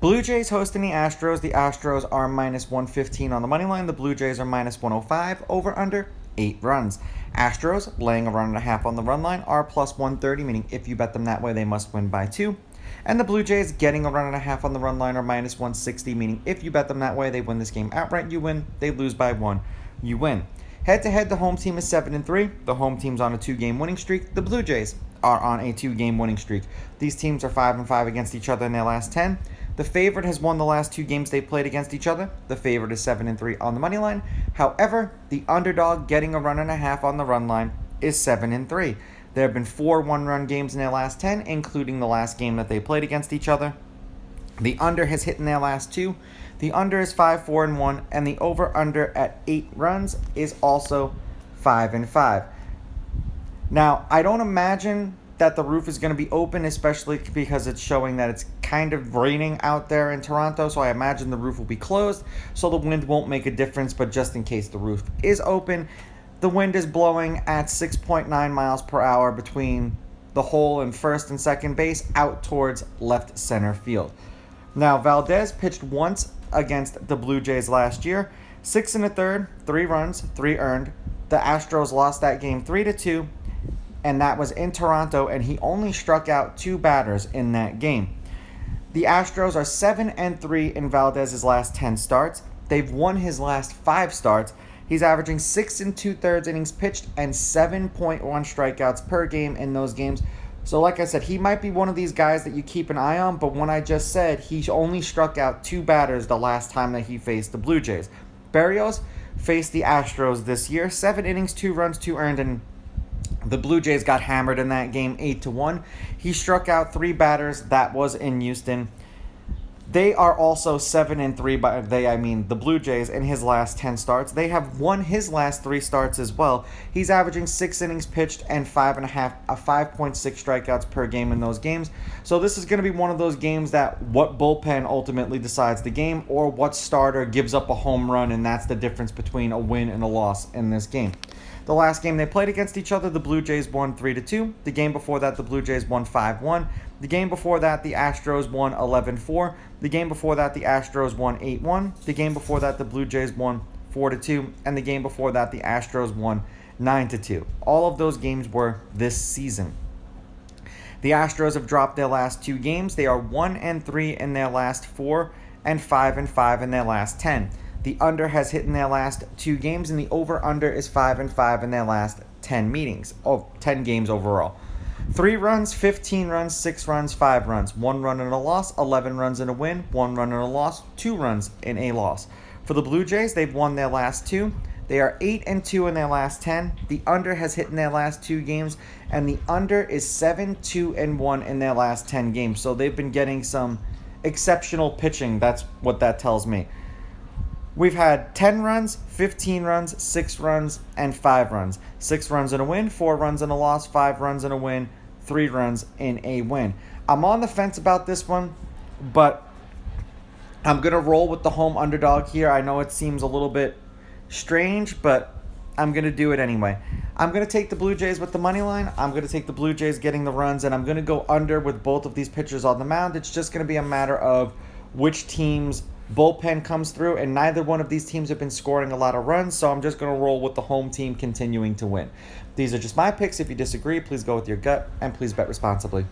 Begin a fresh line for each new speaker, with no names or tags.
Blue Jays hosting the Astros. The Astros are minus 115 on the money line. The Blue Jays are minus 105. Over under 8 runs. Astros laying a run and a half on the run line are plus 130, meaning if you bet them that way, they must win by 2. And the Blue Jays getting a run and a half on the run line are minus 160, meaning if you bet them that way, they win this game outright, you win. They lose by 1, you win. Head-to-head, the home team is 7-3. The home team's on a 2-game winning streak. The Blue Jays are on a 2-game winning streak. These teams are 5-5 against each other in their last 10. The favorite has won the last 2 games they played against each other. The favorite is 7-3 on the money line. However, the underdog getting a run and a half on the run line is 7-3. There have been 4 one-run games in their last 10, including the last game that they played against each other. The under has hit in their last 2. The under is 5-4-1, and the over-under at 8 runs is also 5-5. Now, I don't imagine that the roof is going to be open, especially because it's showing that it's kind of raining out there in Toronto, so I imagine the roof will be closed, so the wind won't make a difference, but just in case the roof is open, the wind is blowing at 6.9 miles per hour between the hole and first and second base out towards left center field. Now, Valdez pitched once against the Blue Jays last year, 6 1/3, 3 runs, 3 earned. The Astros lost that game 3-2, and that was in Toronto, and he only struck out 2 batters in that game. The Astros are 7-3 in Valdez's last 10 starts. They've won his last 5 starts. He's averaging 6 2/3 innings pitched and 7.1 strikeouts per game in those games. So like I said, he might be one of these guys that you keep an eye on, but when I just said he only struck out 2 batters the last time that he faced the Blue Jays. Berrios faced the Astros this year, 7 innings, 2 runs, 2 earned, and the Blue Jays got hammered in that game 8-1. He struck out 3 batters. That was in Houston. They are also 7-3, by they I mean the Blue Jays, in his last 10 starts. They have won his last 3 starts as well. He's averaging 6 innings pitched and 5.6 strikeouts per game in those games. So this is going to be one of those games that what bullpen ultimately decides the game, or what starter gives up a home run, and that's the difference between a win and a loss in this game. The last game they played against each other, the Blue Jays won 3-2. The game before that, the Blue Jays won 5-1. The game before that, the Astros won 11-4. The game before that, the Astros won 8-1. The game before that, the Blue Jays won 4-2. And the game before that, the Astros won 9-2. All of those games were this season. The Astros have dropped their last 2 games. They are 1-3 in their last 4 and 5-5 in their last 10. The under has hit in their last 2 games, and the over-under is 5-5 in their last 10 games overall. 3 runs, 15 runs, 6 runs, 5 runs, 1 run and a loss, 11 runs and a win, 1 run and a loss, 2 runs and a loss. For the Blue Jays, they've won their last 2. They are 8-2 in their last 10. The under has hit in their last 2 games, and the under is 7-2-1 in their last 10 games. So they've been getting some exceptional pitching. That's what that tells me. We've had 10 runs, 15 runs, 6 runs, and 5 runs. 6 runs and a win, 4 runs and a loss, 5 runs and a win, 3 runs in a win. I'm on the fence about this one, but I'm going to roll with the home underdog here. I know it seems a little bit strange, but I'm going to do it anyway. I'm going to take the Blue Jays with the money line. I'm going to take the Blue Jays getting the runs, and I'm going to go under with both of these pitchers on the mound. It's just going to be a matter of which team's bullpen comes through, and neither one of these teams have been scoring a lot of runs, so I'm just going to roll with the home team continuing to win. These are just my picks. If you disagree, please go with your gut, and please bet responsibly.